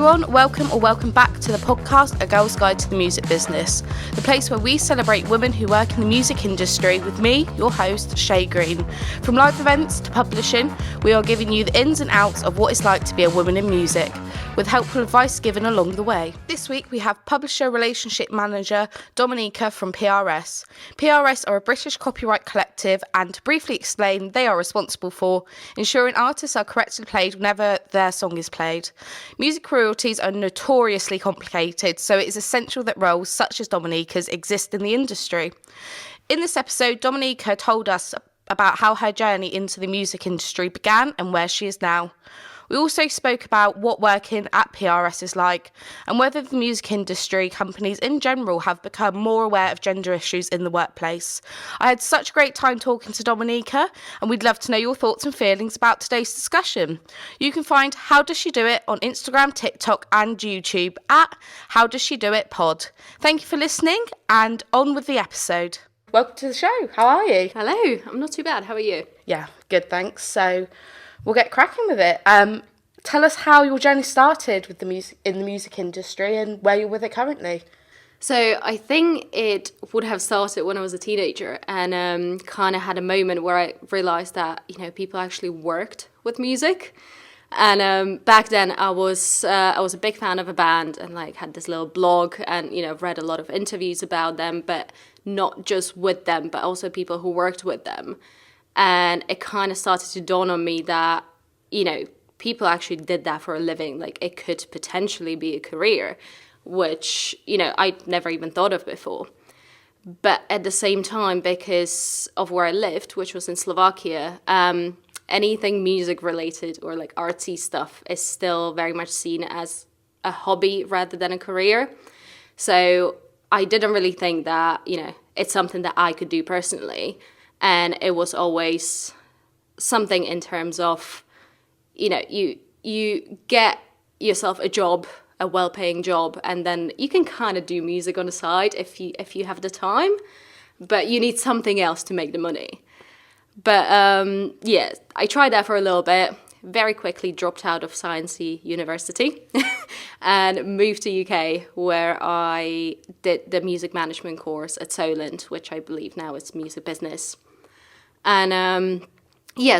everyone, welcome back to the podcast A Girl's Guide to the Music Business, the place where we celebrate women who work in the music industry with me, your host, Shay Green. From live events to publishing, we are giving you the ins and outs of what it's like to be a woman in music, with helpful advice given along the way. This week we have Publisher Relationship Manager Dominika from PRS. PRS are a British copyright collective, and to briefly explain, they are responsible for ensuring artists are correctly played whenever their song is played. Music royalties are notoriously complicated, so it is essential that roles such as Dominika's exist in the industry. In this episode, Dominika told us about how her journey into the music industry began and where she is now. We also spoke about what working at PRS is like and whether the music industry companies in general have become more aware of gender issues in the workplace. I had such a great time talking to Dominika, and we'd love to know your thoughts and feelings about today's discussion. You can find How Does She Do It on Instagram, TikTok and YouTube at How Does She Do It Pod. Thank you for listening, and on with the episode. Welcome to the show. How are you? Hello, I'm not too bad. How are you? Yeah, good, thanks. So we'll get cracking with it. Tell us how your journey started with the music industry and where you're with it currently. So I think it would have started when I was a teenager, and kind of had a moment where I realised that people actually worked with music. And back then I was a big fan of a band, and had this little blog, and read a lot of interviews about them, but not just with them, but also people who worked with them. And it kind of started to dawn on me that, people actually did that for a living. It could potentially be a career, which, I'd never even thought of before. But at the same time, because of where I lived, which was in Slovakia, anything music related or artsy stuff is still very much seen as a hobby rather than a career. So I didn't really think that, it's something that I could do personally. And it was always something in terms of, you get yourself a job, a well-paying job, and then you can kind of do music on the side if you have the time, but you need something else to make the money. But I tried that for a little bit, very quickly dropped out of Sciencey University and moved to UK, where I did the music management course at Solent, which I believe now is music business. And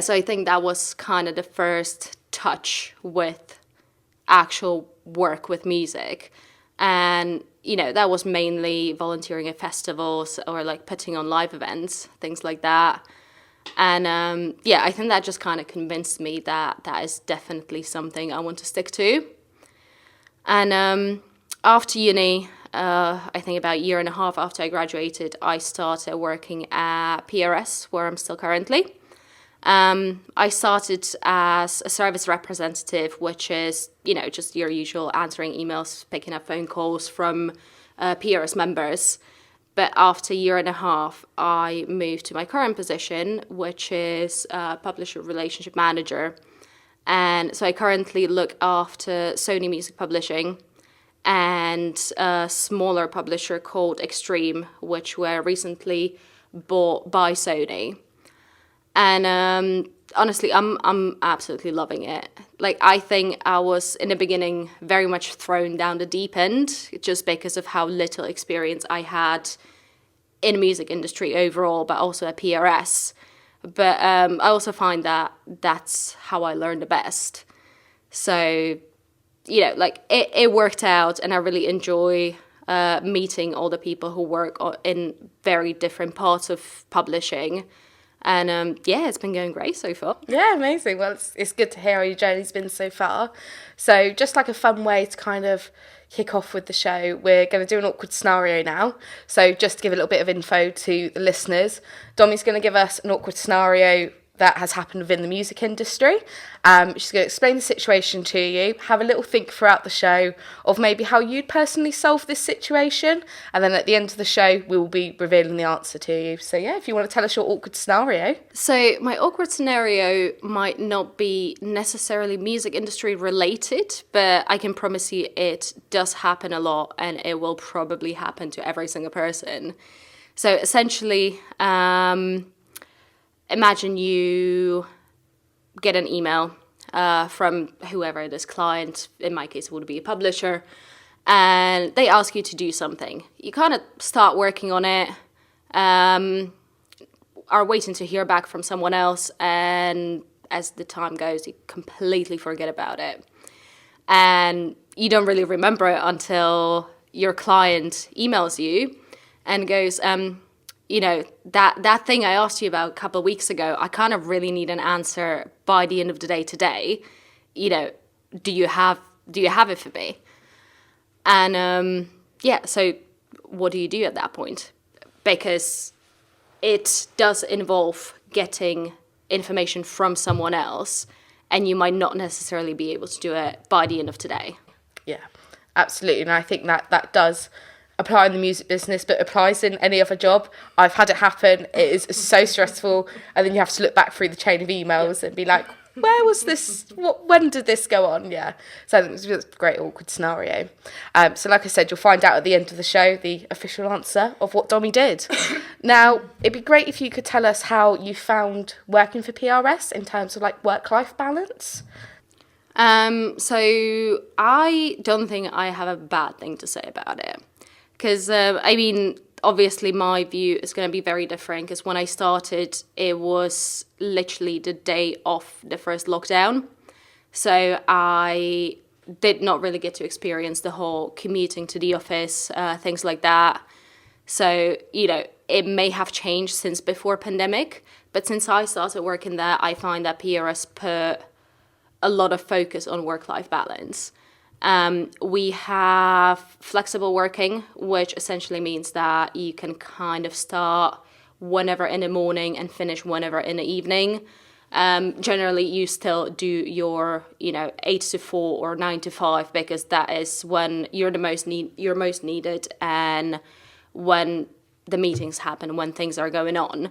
so I think that was kind of the first touch with actual work with music. And, that was mainly volunteering at festivals or putting on live events, things like that. And I think that just kind of convinced me that that is definitely something I want to stick to. And after uni, I think about a year and a half after I graduated, I started working at PRS, where I'm still currently. I started as a service representative, which is, just your usual answering emails, picking up phone calls from PRS members. But after a year and a half, I moved to my current position, which is Publisher Relationship Manager. And so I currently look after Sony Music Publishing and a smaller publisher called Extreme, which were recently bought by Sony. And honestly, I'm absolutely loving it. I think I was in the beginning very much thrown down the deep end just because of how little experience I had in the music industry overall, but also at PRS. But I also find that that's how I learn the best. So, it worked out, and I really enjoy meeting all the people who work in very different parts of publishing. And it's been going great so far. Yeah, amazing. Well, it's good to hear how your journey's been so far. So just a fun way to kind of kick off with the show, we're going to do an awkward scenario now. So just to give a little bit of info to the listeners, Domi's going to give us an awkward scenario that has happened within the music industry. She's going to explain the situation to you, have a little think throughout the show of maybe how you'd personally solve this situation, and then at the end of the show we will be revealing the answer to you. So if you want to tell us your awkward scenario. So my awkward scenario might not be necessarily music industry related, but I can promise you it does happen a lot, and it will probably happen to every single person. So essentially, imagine you get an email from whoever this client, in my case, would be a publisher, and they ask you to do something. You kind of start working on it, are waiting to hear back from someone else, and as the time goes, you completely forget about it. And you don't really remember it until your client emails you and goes, that thing I asked you about a couple of weeks ago, I kind of really need an answer by the end of the day today. Do you have it for me? And so what do you do at that point? Because it does involve getting information from someone else, and you might not necessarily be able to do it by the end of today. Yeah, absolutely. And I think that does apply in the music business, but applies in any other job. I've had it happen. It is so stressful. And then you have to look back through the chain of emails and be like, where was this? When did this go on? Yeah. So I think it's a great awkward scenario. So like I said, you'll find out at the end of the show the official answer of what Domi did. Now, it'd be great if you could tell us how you found working for PRS in terms of like work-life balance. So I don't think I have a bad thing to say about it. Because, obviously my view is going to be very different, because when I started, it was literally the day of the first lockdown. So I did not really get to experience the whole commuting to the office, things like that. So, it may have changed since before pandemic, but since I started working there, I find that PRS put a lot of focus on work-life balance. We have flexible working, which essentially means that you can kind of start whenever in the morning and finish whenever in the evening. Generally, you still do your, 8 to 4 or 9 to 5, because that is when you're most needed, and when the meetings happen, when things are going on.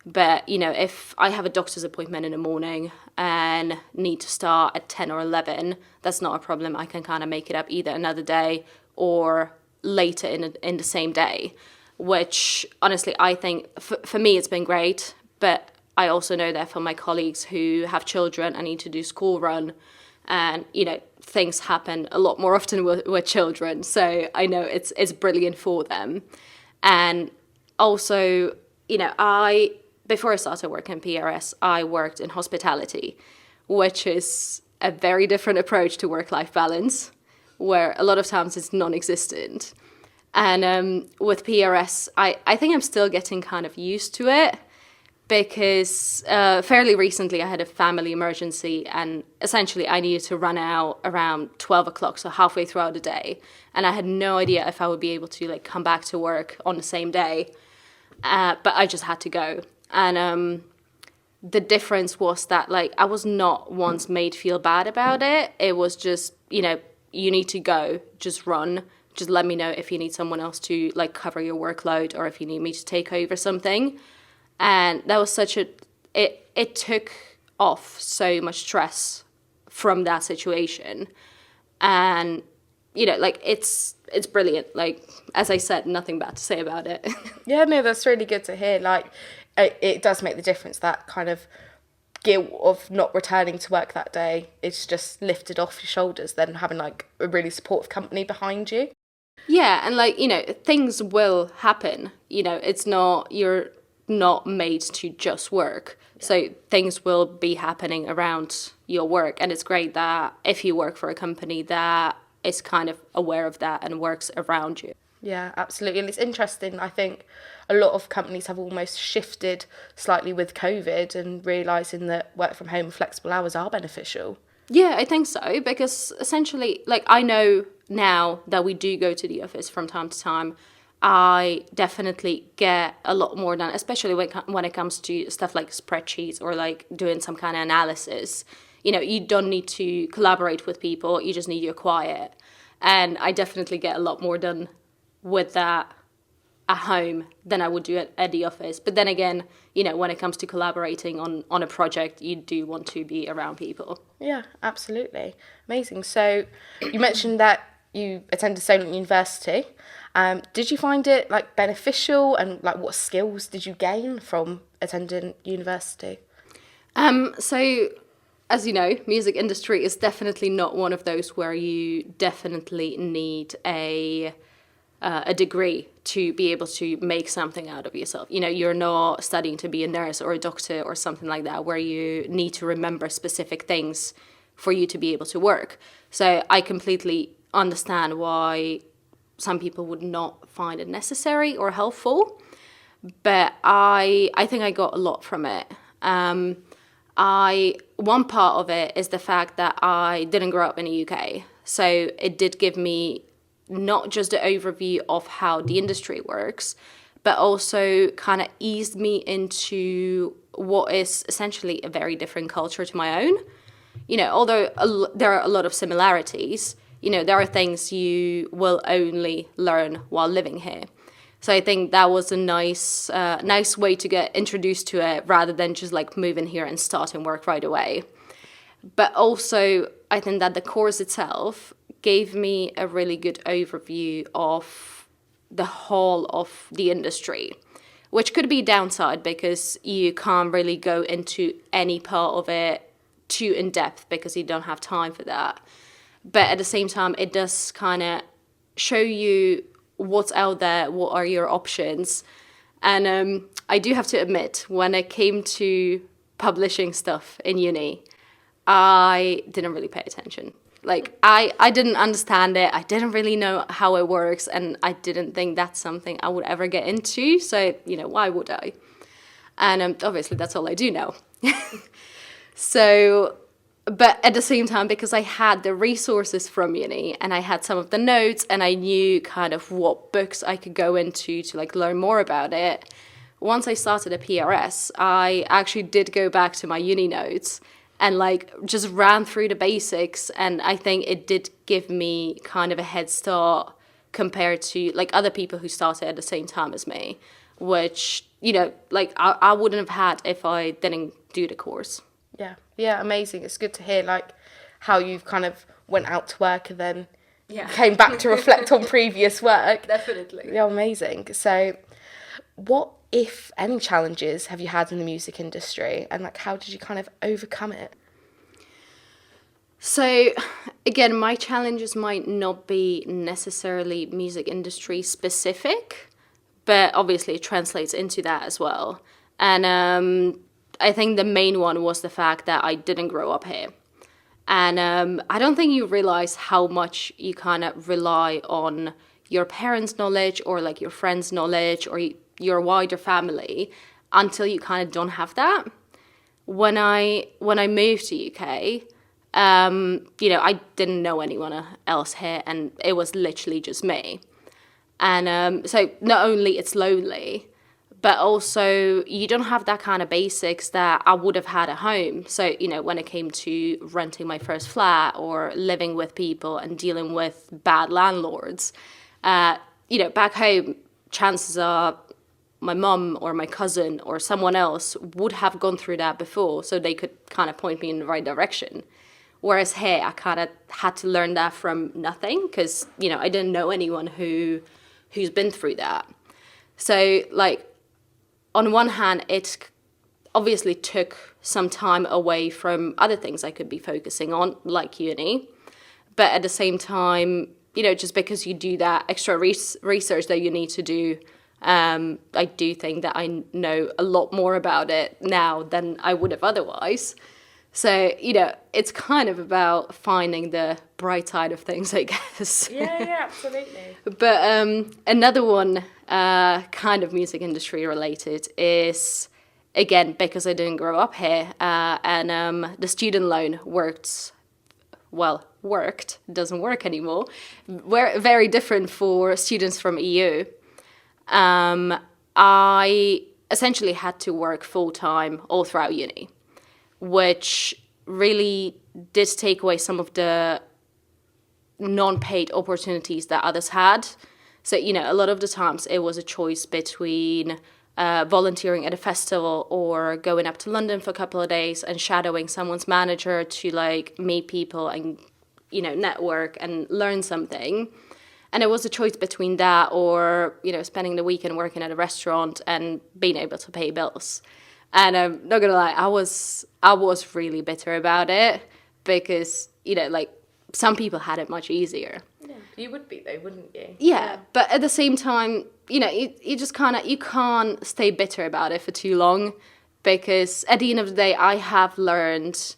But, if I have a doctor's appointment in the morning and need to start at 10 or 11, that's not a problem. I can kind of make it up either another day or later in the same day, which honestly, I think for me, it's been great. But I also know that for my colleagues who have children and need to do school run, and, things happen a lot more often with children. So I know it's brilliant for them. And also, before I started working in PRS, I worked in hospitality, which is a very different approach to work-life balance, where a lot of times it's non-existent. And with PRS, I think I'm still getting kind of used to it, because fairly recently I had a family emergency, and essentially I needed to run out around 12 o'clock, so halfway throughout the day. And I had no idea if I would be able to come back to work on the same day, but I just had to go. And the difference was that I was not once made feel bad about it. It was just, you need to go, just run. Just let me know if you need someone else to cover your workload, or if you need me to take over something. And that was it took off so much stress from that situation. And, it's brilliant. As I said, nothing bad to say about it. Yeah, no, that's really good to hear. It does make the difference, that kind of guilt of not returning to work that day. It's just lifted off your shoulders, then having a really supportive company behind you. Yeah, and things will happen. It's not, you're not made to just work. Yeah. So things will be happening around your work. And it's great that if you work for a company that is kind of aware of that and works around you. Yeah, absolutely. And it's interesting. I think a lot of companies have almost shifted slightly with COVID and realising that work from home and flexible hours are beneficial. Yeah, I think so, because essentially, I know now that we do go to the office from time to time, I definitely get a lot more done, especially when it comes to stuff like spreadsheets or doing some kind of analysis. You don't need to collaborate with people, you just need your quiet. And I definitely get a lot more done with that at home than I would do at the office. But then again, when it comes to collaborating on a project, you do want to be around people. Yeah, absolutely. Amazing. So you mentioned that you attended Solent University. Did you find it beneficial, and what skills did you gain from attending university? So as you know, music industry is definitely not one of those where you definitely need a degree to be able to make something out of yourself. You know, you're not studying to be a nurse or a doctor or something like that, where you need to remember specific things for you to be able to work. So I completely understand why some people would not find it necessary or helpful, but I think I got a lot from it. One part of it is the fact that I didn't grow up in the UK, so it did give me not just an overview of how the industry works, but also kind of eased me into what is essentially a very different culture to my own. You know, although there are a lot of similarities, you know, there are things you will only learn while living here. So I think that was a nice way to get introduced to it, rather than just like moving here and starting work right away. But also, I think that the course itself gave me a really good overview of the whole of the industry, which could be a downside because you can't really go into any part of it too in depth because you don't have time for that. But at the same time, it does kind of show you what's out there, what are your options. And I do have to admit, when it came to publishing stuff in uni, I didn't really pay attention. Like, I didn't understand it. I didn't really know how it works. And I didn't think that's something I would ever get into. So, you know, why would I? And obviously, that's all I do know. So, but at the same time, because I had the resources from uni and I had some of the notes and I knew kind of what books I could go into to like learn more about it, once I started a PRS, I actually did go back to my uni notes and like just ran through the basics. And I think it did give me kind of a head start compared to like other people who started at the same time as me, which, you know, like I wouldn't have had if I didn't do the course. Yeah, amazing. It's good to hear like how you've kind of went out to work and then came back to reflect on previous work. Definitely. Yeah, amazing. So what, if any, challenges have you had in the music industry, and like how did you kind of overcome it? So again, my challenges might not be necessarily music industry specific, but obviously it translates into that as well. And I think the main one was the fact that I didn't grow up here. And I don't think you realize how much you kind of rely on your parents' knowledge or like your friends' knowledge or your wider family until you kind of don't have that. When I moved to UK, you know, I didn't know anyone else here and it was literally just me. And so not only it's lonely, but also you don't have that kind of basics that I would have had at home. So, you know, when it came to renting my first flat or living with people and dealing with bad landlords, you know, back home, chances are my mum or my cousin or someone else would have gone through that before, so they could kind of point me in the right direction. Whereas here, I kind of had to learn that from nothing because, you know, I didn't know anyone who's been through that. So, like, on one hand, it obviously took some time away from other things I could be focusing on, like uni. But at the same time, you know, just because you do that extra research that you need to do, I do think that I know a lot more about it now than I would have otherwise. So, you know, it's kind of about finding the bright side of things, I guess. Yeah, absolutely. But another one, kind of music industry related, is, again, because I didn't grow up here, and the student loan doesn't work anymore. Very different for students from EU. I essentially had to work full-time all throughout uni, which really did take away some of the non-paid opportunities that others had. So, you know, a lot of the times it was a choice between volunteering at a festival or going up to London for a couple of days and shadowing someone's manager to like meet people and, you know, network and learn something. And it was a choice between that or, you know, spending the weekend working at a restaurant and being able to pay bills. And I'm not gonna lie, I was really bitter about it because, you know, like some people had it much easier. Yeah, you would be though, wouldn't you? Yeah, but at the same time, you know, you just you can't stay bitter about it for too long, because at the end of the day, I have learned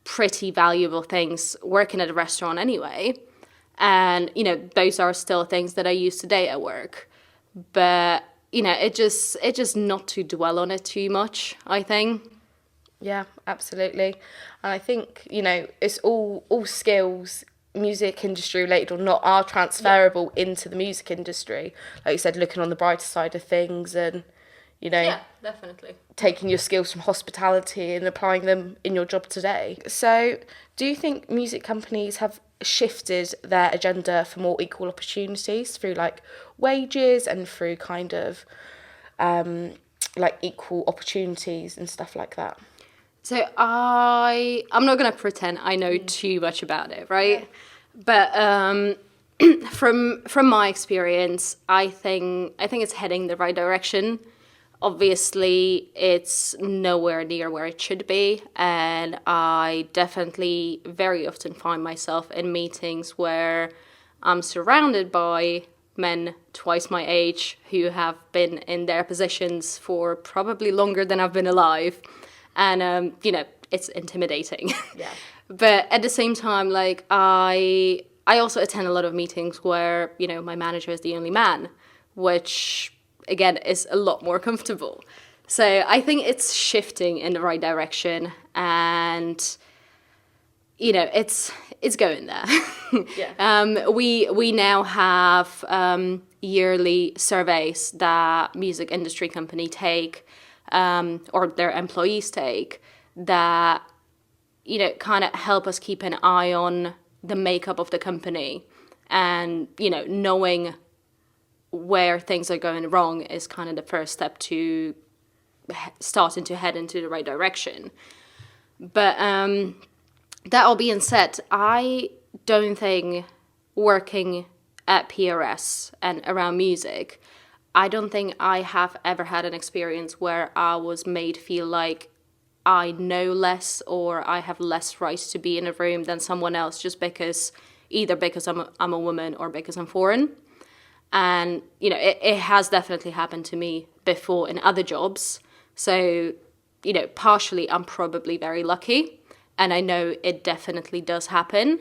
pretty valuable things working at a restaurant anyway. And, you know, those are still things that I use today at work. But, you know, it just not to dwell on it too much, I think. Yeah, absolutely. And I think, you know, it's all skills, music industry related or not, are transferable into the music industry. Like you said, looking on the brighter side of things and, you know, Yeah, definitely. taking your skills from hospitality and applying them in your job today. So do you think music companies have shifted their agenda for more equal opportunities through like wages and through kind of like equal opportunities and stuff like that? So I'm not gonna pretend I know too much about it, right? Yeah. But from my experience, I think it's heading the right direction. Obviously, it's nowhere near where it should be, and I definitely very often find myself in meetings where I'm surrounded by men twice my age who have been in their positions for probably longer than I've been alive. And, you know, it's intimidating. Yeah. But at the same time, like, I also attend a lot of meetings where, you know, my manager is the only man, which, again, is a lot more comfortable. So I think it's shifting in the right direction. And, you know, it's going there. Yeah. We now have yearly surveys that music industry company take, or their employees take, that, you know, kind of help us keep an eye on the makeup of the company. And, you know, knowing where things are going wrong is kind of the first step to starting to head into the right direction. But that all being said, I don't think working at PRS and around music, I don't think I have ever had an experience where I was made feel like I know less or I have less rights to be in a room than someone else just because I'm a woman or because I'm foreign. And, you know, it has definitely happened to me before in other jobs. So, you know, partially I'm probably very lucky. And I know it definitely does happen.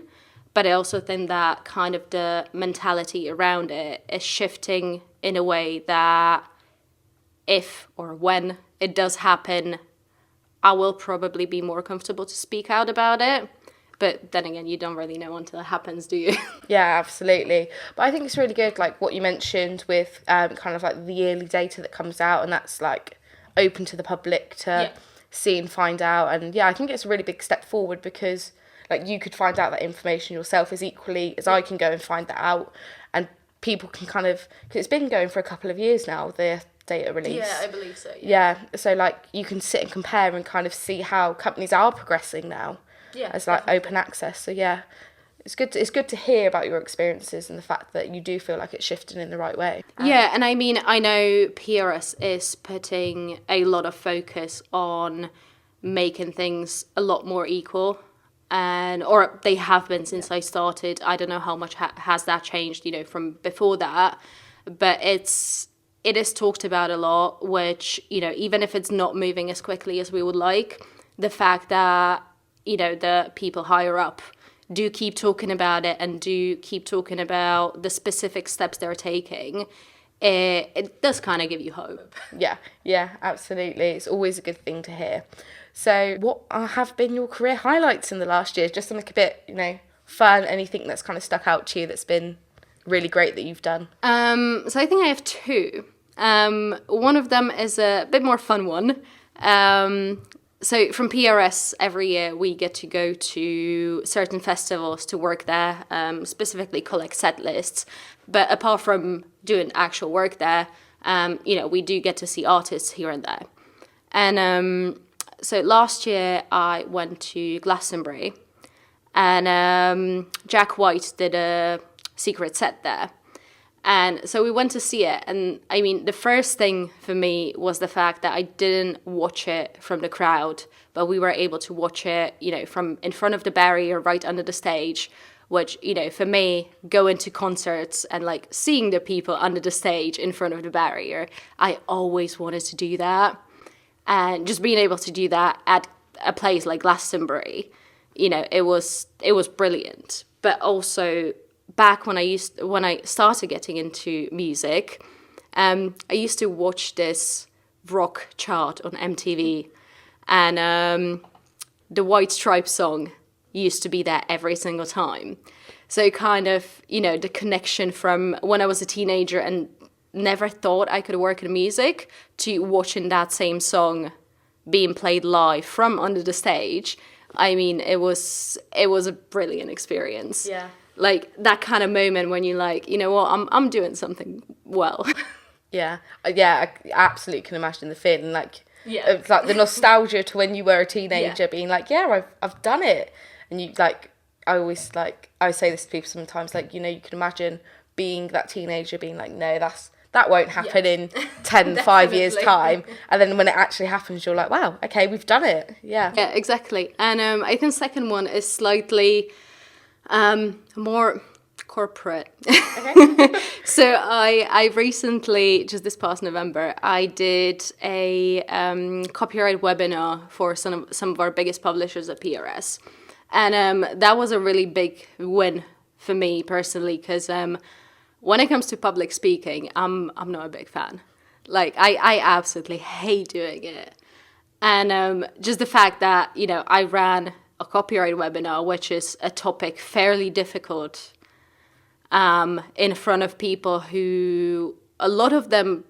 But I also think that kind of the mentality around it is shifting in a way that if or when it does happen, I will probably be more comfortable to speak out about it. But then again, you don't really know until it happens, do you? Yeah, absolutely. But I think it's really good, like what you mentioned with kind of like the yearly data that comes out, and that's like open to the public to see and find out. And yeah, I think it's a really big step forward because like you could find out that information yourself as equally as I can go and find that out. And people can kind of, because it's been going for a couple of years now, the data release. Yeah, I believe so. Yeah, so like you can sit and compare and kind of see how companies are progressing now. Yeah, as like definitely. open access. So yeah, it's good to hear about your experiences and the fact that you do feel like it's shifting in the right way. Yeah, and I mean, I know PRS is putting a lot of focus on making things a lot more equal, or they have been since I started. I don't know how much has that changed, you know, from before that, but it is talked about a lot, which, you know, even if it's not moving as quickly as we would like, the fact that, you know, the people higher up do keep talking about it and do keep talking about the specific steps they're taking, it does kind of give you hope. Yeah, absolutely. It's always a good thing to hear. So what have been your career highlights in the last year? Just something a bit, you know, fun, anything that's kind of stuck out to you that's been really great that you've done? So I think I have two. One of them is a bit more fun one. So from PRS, every year we get to go to certain festivals to work there, specifically collect set lists. But apart from doing actual work there, you know, we do get to see artists here and there. And so last year I went to Glastonbury, and Jack White did a secret set there. And so we went to see it. And I mean, the first thing for me was the fact that I didn't watch it from the crowd, but we were able to watch it, you know, from in front of the barrier right under the stage, which, you know, for me, going to concerts and like seeing the people under the stage in front of the barrier, I always wanted to do that. And just being able to do that at a place like Glastonbury, you know, it was brilliant. But also back when I started getting into music, I used to watch this rock chart on MTV, and the White Stripes song used to be there every single time. So kind of, you know, the connection from when I was a teenager and never thought I could work in music to watching that same song being played live from under the stage. I mean, it was a brilliant experience. Yeah. Like that kind of moment when you're like, you know what, I'm doing something well. Yeah. I absolutely can imagine the feeling. Like, Yeah. it's like the nostalgia to when you were a teenager, Yeah. being like, yeah, I've done it. And you like, I say this to people sometimes, like, you know, you can imagine being that teenager being like, no, that won't happen in 10, 5 years time. And then when it actually happens, you're like, wow, okay, we've done it. Yeah. Yeah, exactly. And I think second one is slightly more corporate. Okay. So I recently, just this past November, I did a copyright webinar for some of our biggest publishers at PRS. And that was a really big win for me personally, because when it comes to public speaking, I'm not a big fan. Like, I absolutely hate doing it. And just the fact that, you know, I ran a copyright webinar, which is a topic fairly difficult, in front of people who, a lot of them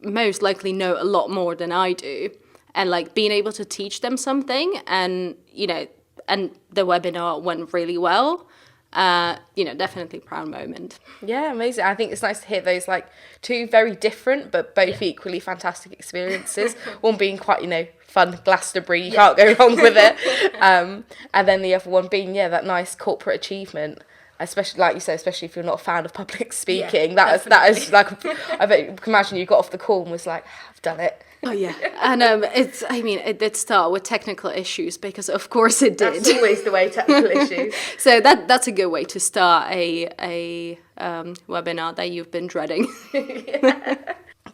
most likely know a lot more than I do. And like being able to teach them something, and, you know, and the webinar went really well. You know, definitely proud moment. Yeah, amazing. I think it's nice to hear those like two very different but both equally fantastic experiences. One being quite, you know, fun Glastonbury, you can't go wrong with it. And then the other one being, that nice corporate achievement. Especially, like you said, especially if you're not a fan of public speaking. That is like, I bet you can imagine you got off the call and was like, I've done it. Oh yeah, and it did start with technical issues, because of course it did. That's always the way, technical issues. So that's a good way to start a webinar that you've been dreading.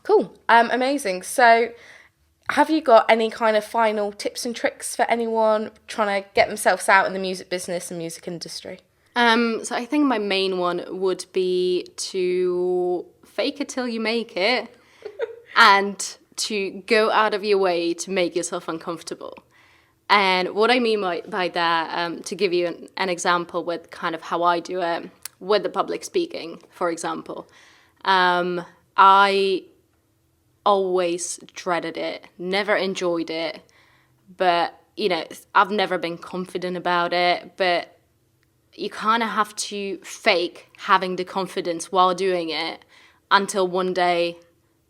Cool, amazing. So, have you got any kind of final tips and tricks for anyone trying to get themselves out in the music business and music industry? So I think my main one would be to fake it till you make it, and to go out of your way to make yourself uncomfortable. And what I mean by that, to give you an example with kind of how I do it with the public speaking, for example, I always dreaded it, never enjoyed it, but, you know, I've never been confident about it, but you kind of have to fake having the confidence while doing it until one day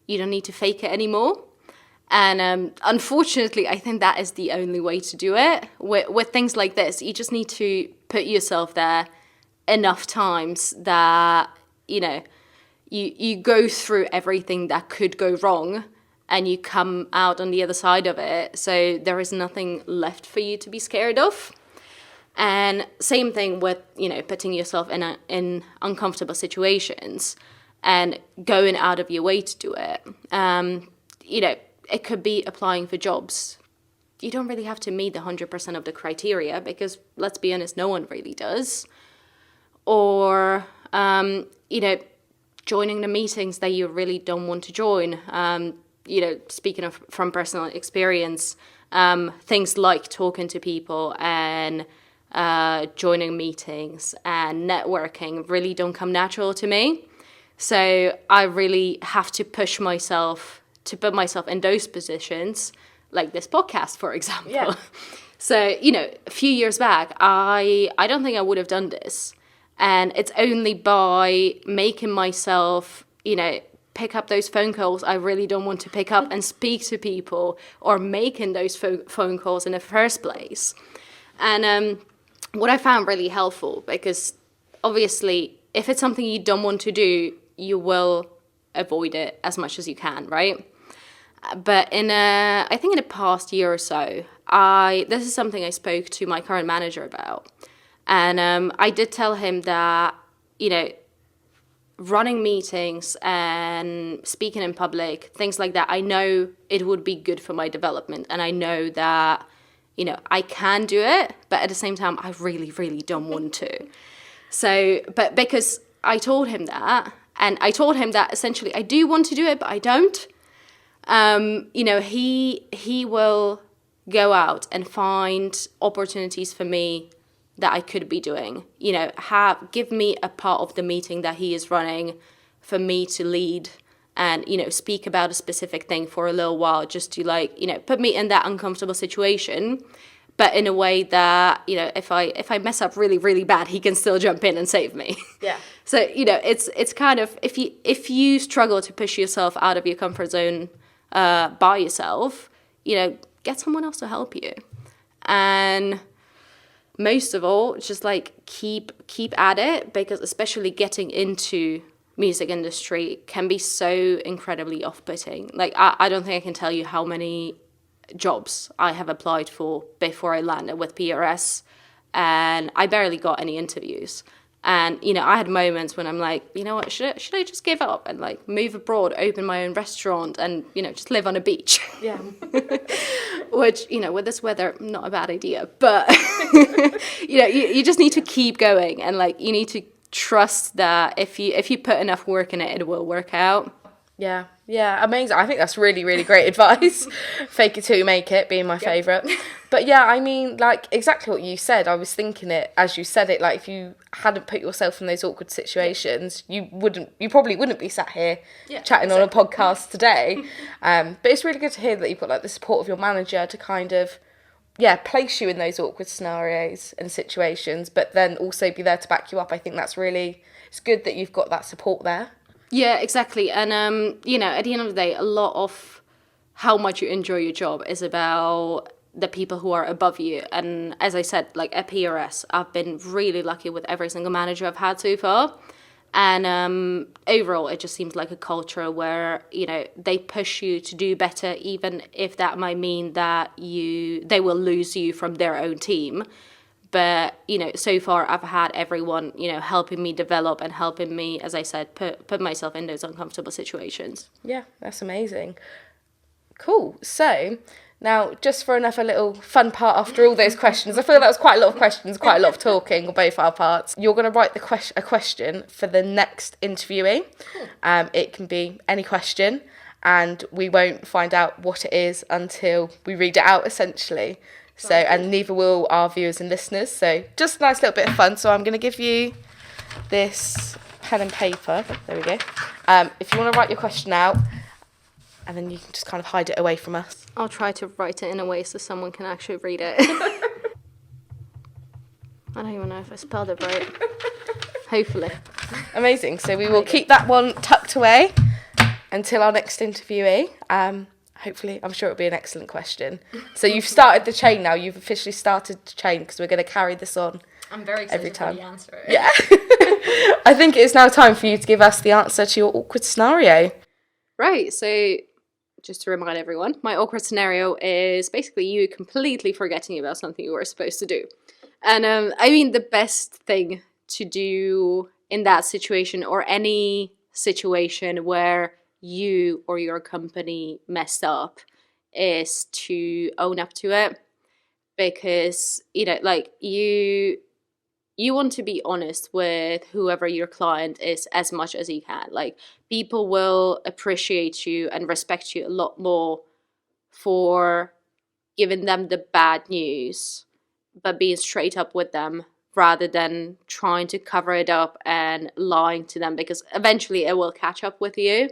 you don't need to fake it anymore. And unfortunately, I think that is the only way to do it. With things like this, you just need to put yourself there enough times that, you know, you go through everything that could go wrong and you come out on the other side of it. So there is nothing left for you to be scared of. And same thing with, you know, putting yourself in uncomfortable situations and going out of your way to do it. You know, it could be applying for jobs. You don't really have to meet the 100% of the criteria, because, let's be honest, no one really does. Or, you know, joining the meetings that you really don't want to join. You know, speaking of from personal experience, things like talking to people and joining meetings and networking really don't come natural to me. So I really have to push myself to put myself in those positions, like this podcast, for example. Yeah. So, you know, a few years back, I don't think I would have done this. And it's only by making myself, you know, pick up those phone calls I really don't want to pick up and speak to people, or making those phone calls in the first place. And what I found really helpful, because obviously if it's something you don't want to do, you will avoid it as much as you can, right? But I think in the past year or so, this is something I spoke to my current manager about. And I did tell him that, running meetings and speaking in public, things like that, I know it would be good for my development. And I know that, I can do it, but at the same time, I really, really don't want to. So, but because I told him that, and I told him that essentially I do want to do it, but I don't. He will go out and find opportunities for me that I could be doing. Give me a part of the meeting that he is running for me to lead and, speak about a specific thing for a little while, just to put me in that uncomfortable situation, but in a way that, if I mess up really, really bad, he can still jump in and save me. Yeah. So, it's kind of, if you struggle to push yourself out of your comfort zone by yourself, get someone else to help you. And most of all, just keep at it, because especially getting into music industry can be so incredibly off-putting. I don't think I can tell you how many jobs I have applied for before I landed with PRS, and I barely got any interviews. And, I had moments when I'm like, you know what, should I just give up and move abroad, open my own restaurant and, just live on a beach? Yeah. Which, with this weather, not a bad idea. But, you just need to keep going, and you need to trust that if you put enough work in it, it will work out. Yeah, amazing. I think that's really, really great advice. Fake it till you make it being my favourite. But yeah, I mean, exactly what you said. I was thinking it as you said it. If you hadn't put yourself in those awkward situations, you probably wouldn't be sat here chatting on a podcast today. But it's really good to hear that you've got the support of your manager to kind of place you in those awkward scenarios and situations, but then also be there to back you up. I think it's good that you've got that support there. Yeah, exactly. And, at the end of the day, a lot of how much you enjoy your job is about the people who are above you. And as I said, at PRS, I've been really lucky with every single manager I've had so far. And overall, it just seems like a culture where, they push you to do better, even if that might mean that they will lose you from their own team. But, so far I've had everyone, helping me develop and helping me, as I said, put myself in those uncomfortable situations. Yeah, that's amazing. Cool. So now, just for another little fun part after all those questions, I feel that was quite a lot of questions, quite a lot of talking on both our parts. You're going to write a question for the next interviewee. It can be any question, and we won't find out what it is until we read it out, essentially. So, and neither will our viewers and listeners. So just a nice little bit of fun. So I'm going to give you this pen and paper. There we go. If you want to write your question out, and then you can just kind of hide it away from us. I'll try to write it in a way so someone can actually read it. I don't even know if I spelled it right. Hopefully. Amazing. So we will keep that one tucked away until our next interviewee. Hopefully, I'm sure it'll be an excellent question. So you've started the chain now. You've officially started the chain, because we're going to carry this on. I'm very excited for the answer. Yeah. I think it's now time for you to give us the answer to your awkward scenario. Right. So just to remind everyone, my awkward scenario is basically you completely forgetting about something you were supposed to do. And the best thing to do in that situation, or any situation where you or your company messed up, is to own up to it, because you want to be honest with whoever your client is as much as you can. People will appreciate you and respect you a lot more for giving them the bad news, but being straight up with them, rather than trying to cover it up and lying to them, because eventually it will catch up with you.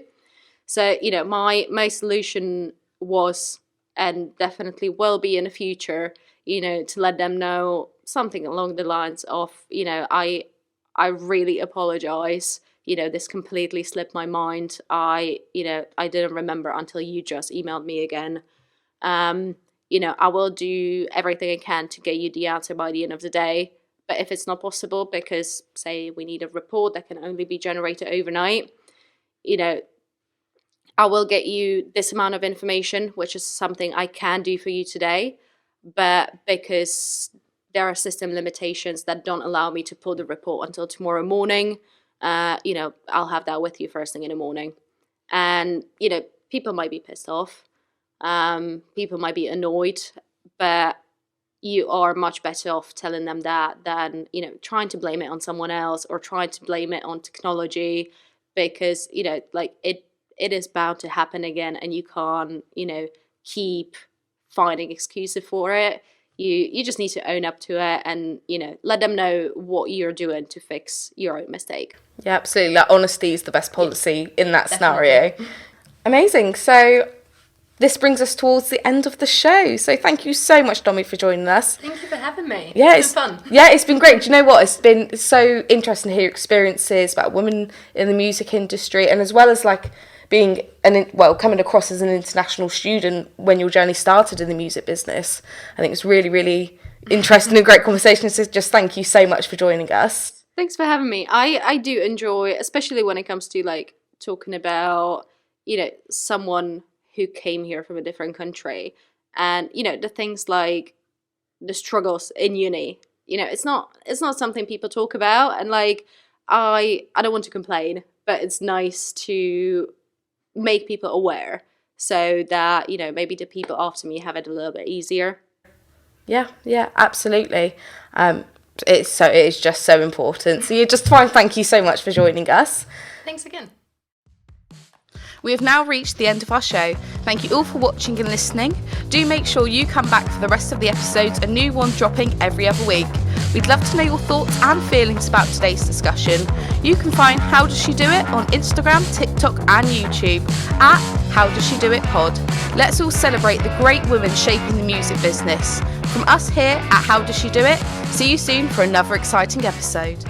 So, my solution was, and definitely will be in the future, to let them know something along the lines of, I really apologize. This completely slipped my mind. I didn't remember until you just emailed me again. I will do everything I can to get you the answer by the end of the day. But if it's not possible, because say we need a report that can only be generated overnight, I will get you this amount of information, which is something I can do for you today, but because there are system limitations that don't allow me to pull the report until tomorrow morning, I'll have that with you first thing in the morning. And, people might be pissed off. People might be annoyed, but you are much better off telling them that than, trying to blame it on someone else or trying to blame it on technology, because, it is bound to happen again, and you can't, keep finding excuses for it. You just need to own up to it and, let them know what you're doing to fix your own mistake. Yeah, absolutely. Like, honesty is the best policy in that scenario. Amazing. So this brings us towards the end of the show. So thank you so much, Domi, for joining us. Thank you for having me. Yeah, it's been fun. Yeah, it's been great. Do you know what? It's been so interesting to hear experiences about women in the music industry, and as well as like being coming across as an international student when your journey started in the music business. I think it's really, really interesting and great conversation. So just thank you so much for joining us. Thanks for having me. I do enjoy, especially when it comes to like talking about, someone who came here from a different country, and, the things like the struggles in uni. It's not something people talk about, and like I don't want to complain, but it's nice to make people aware so that, maybe the people after me have it a little bit easier. Yeah, absolutely. It is just so important. So thank you so much for joining us. Thanks again. We have now reached the end of our show. Thank you all for watching and listening. Do make sure you come back for the rest of the episodes, a new one dropping every other week. We'd love to know your thoughts and feelings about today's discussion. You can find How Does She Do It on Instagram, TikTok and YouTube at How Does She Do It Pod. Let's all celebrate the great women shaping the music business. From us here at How Does She Do It, see you soon for another exciting episode.